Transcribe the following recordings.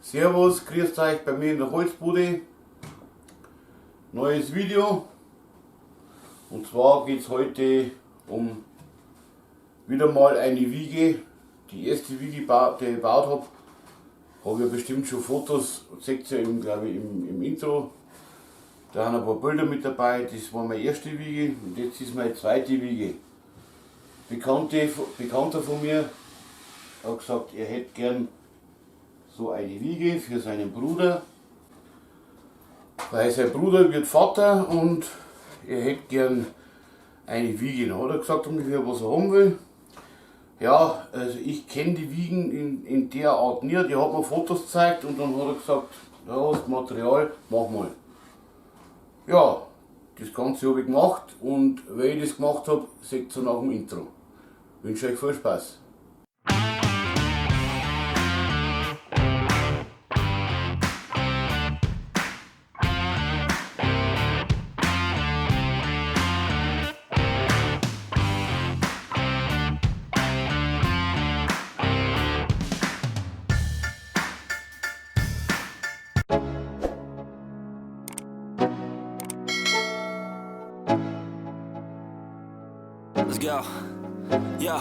Servus, grüßt euch bei mir in der Holzbude. Neues Video. Und zwar geht es heute um wieder mal eine Wiege. Die erste Wiege, die ich gebaut habe. Habe ich bestimmt schon Fotos, seht ihr glaube ich im Intro. Da haben ein paar Bilder mit dabei. Das war meine erste Wiege und jetzt ist meine zweite Wiege. Bekannter von mir hat gesagt, er hätte gern so eine Wiege für seinen Bruder, weil sein Bruder wird Vater und er hätte gern eine Wiege. Dann hat er gesagt ungefähr, was er haben will. Ja, also ich kenne die Wiegen in der Art nicht. Er hat mir Fotos gezeigt und dann hat er gesagt, da hast du Material, mach mal. Ja, das Ganze habe ich gemacht und weil ich das gemacht habe, seht ihr nach dem Intro. Ich wünsche euch viel Spaß. Let's go. Yo,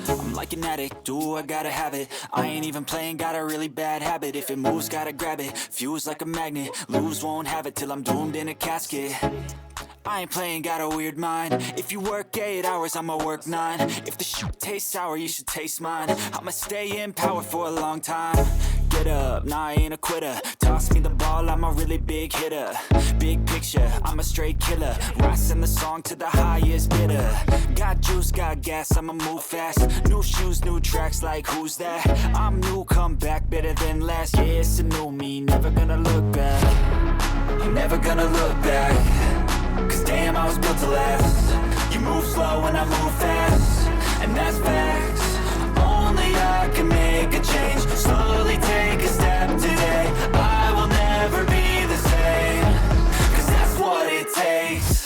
I'm like an addict, do I gotta have it. I ain't even playing, got a really bad habit. If it moves, gotta grab it, fuse like a magnet. Lose, won't have it till I'm doomed in a casket. I ain't playing, got a weird mind. If you work 8 hours, I'ma work 9. If the shit tastes sour, you should taste mine. I'ma stay in power for a long time. Get up, nah, I ain't a quitter. Toss me the ball, I'm a really big hitter. Big picture, I'm a straight killer. Rising the song to the highest bidder. Got juice, got gas, I'ma move fast. New shoes, new tracks, like who's that? I'm new, come back, better than last. Yeah, it's a new me, never gonna look back. I'm never gonna look back. Cause damn, I was built to last. You move slow and I move fast, and that's facts. Only I can make a change. Slowly take a step today. I will never be the same. Cause that's what it takes.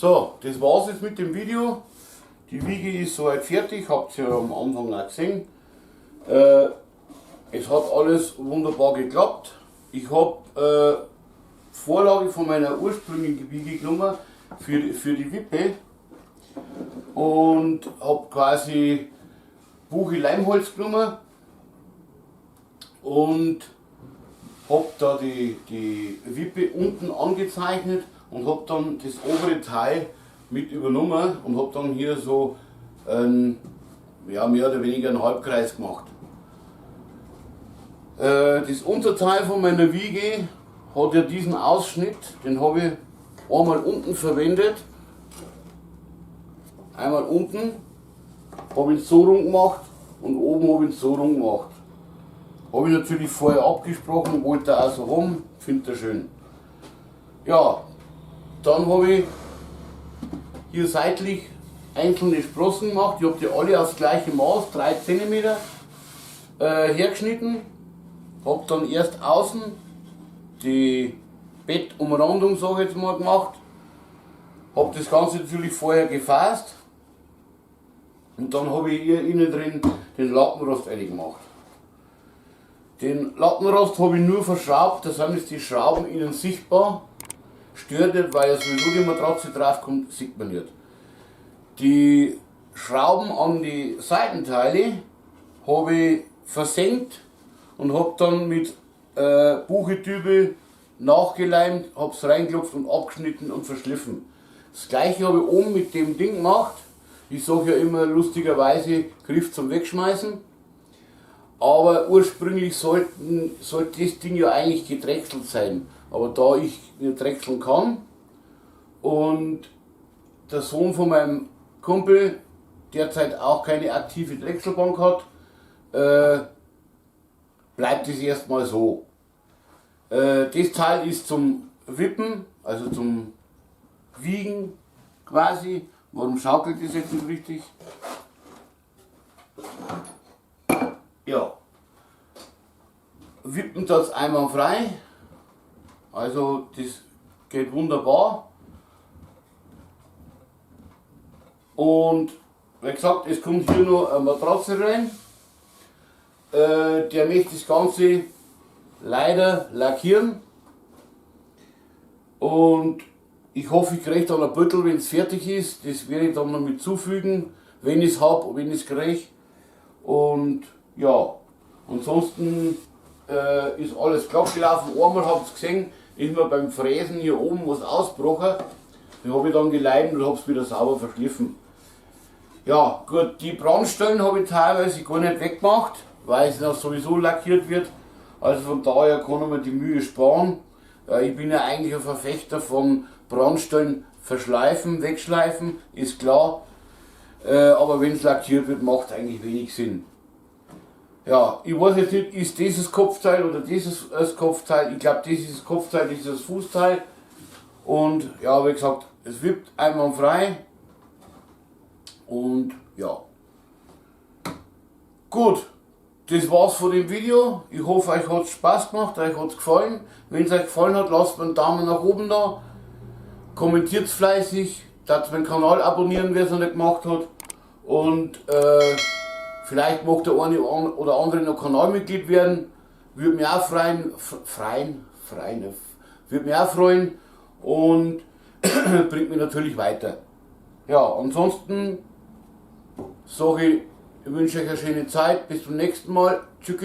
So, das war's jetzt mit dem Video. Die Wiege ist soweit fertig, habt ihr ja am Anfang auch gesehen. Es hat alles wunderbar geklappt. Ich habe Vorlage von meiner ursprünglichen Wiege genommen für die Wippe und habe quasi Buche Leimholz genommen und habe da die Wippe unten angezeichnet und habe dann das obere Teil mit übernommen und habe dann hier so ja, mehr oder weniger einen Halbkreis gemacht. Das Unterteil von meiner Wiege hat ja diesen Ausschnitt, den habe ich einmal unten verwendet, einmal unten, habe ich so rum gemacht und oben habe ich so rum gemacht. Habe ich natürlich vorher abgesprochen, wollte auch so rum, finde ich schön. Ja, dann habe ich hier seitlich einzelne Sprossen gemacht, ich habe die alle aufs gleiche Maß, 3 cm hergeschnitten, habe dann erst außen die Bettumrandung, sage ich jetzt mal, gemacht, habe das Ganze natürlich vorher gefasst und dann habe ich hier innen drin den Lattenrost reingemacht. Den Lattenrost habe ich nur verschraubt, da sind jetzt die Schrauben innen sichtbar. Stört nicht, weil ja sowieso die Matratze drauf kommt, sieht man nicht. Die Schrauben an die Seitenteile habe ich versenkt und habe dann mit Buchetübel nachgeleimt, habe es reingeklopft und abgeschnitten und verschliffen. Das gleiche habe ich oben mit dem Ding gemacht. Ich sage ja immer lustigerweise Griff zum Wegschmeißen. Aber ursprünglich sollte das Ding ja eigentlich gedrechselt sein. Aber da ich nicht drechseln kann und der Sohn von meinem Kumpel derzeit auch keine aktive Drechselbank hat, bleibt es erstmal so. Das Teil ist zum Wippen, also zum Wiegen quasi. Warum schaukelt das jetzt nicht richtig? Ja. Wippen das einwandfrei. Also das geht wunderbar. Und wie gesagt, es kommt hier noch eine Matratze rein. Der möchte das Ganze leider lackieren. Und ich hoffe, ich kriege dann ein Büttel, wenn es fertig ist. Das werde ich dann noch mit zufügen, wenn ich es habe, wenn ich es kriege. Und ja, ansonsten ist alles glatt gelaufen. Einmal habt ihr gesehen, ist mir beim Fräsen hier oben was ausgebrochen. Den habe ich dann geleimt und habe es wieder sauber verschliffen. Ja gut, die Brandstellen habe ich teilweise gar nicht weggemacht, weil es noch sowieso lackiert wird. Also von daher kann man die Mühe sparen. Ich bin ja eigentlich ein Verfechter von Brandstellen verschleifen, wegschleifen, ist klar. Aber wenn es lackiert wird, macht es eigentlich wenig Sinn. Ja, ich weiß jetzt nicht, ist dieses Kopfteil oder dieses das Kopfteil. Ich glaube, dieses Kopfteil, das ist das Fußteil. Und ja, wie gesagt, es wippt einwandfrei. Und ja. Gut, das war's von dem Video. Ich hoffe, euch hat es Spaß gemacht, euch hat es gefallen. Wenn es euch gefallen hat, lasst mir einen Daumen nach oben da. Kommentiert fleißig, dass meinen Kanal abonnieren, wer es noch nicht gemacht hat. Und vielleicht mag der eine oder andere noch Kanalmitglied werden. Würde mich auch würde mich auch freuen und bringt mich natürlich weiter. Ja, ansonsten sage ich wünsche euch eine schöne Zeit. Bis zum nächsten Mal. Tschüss.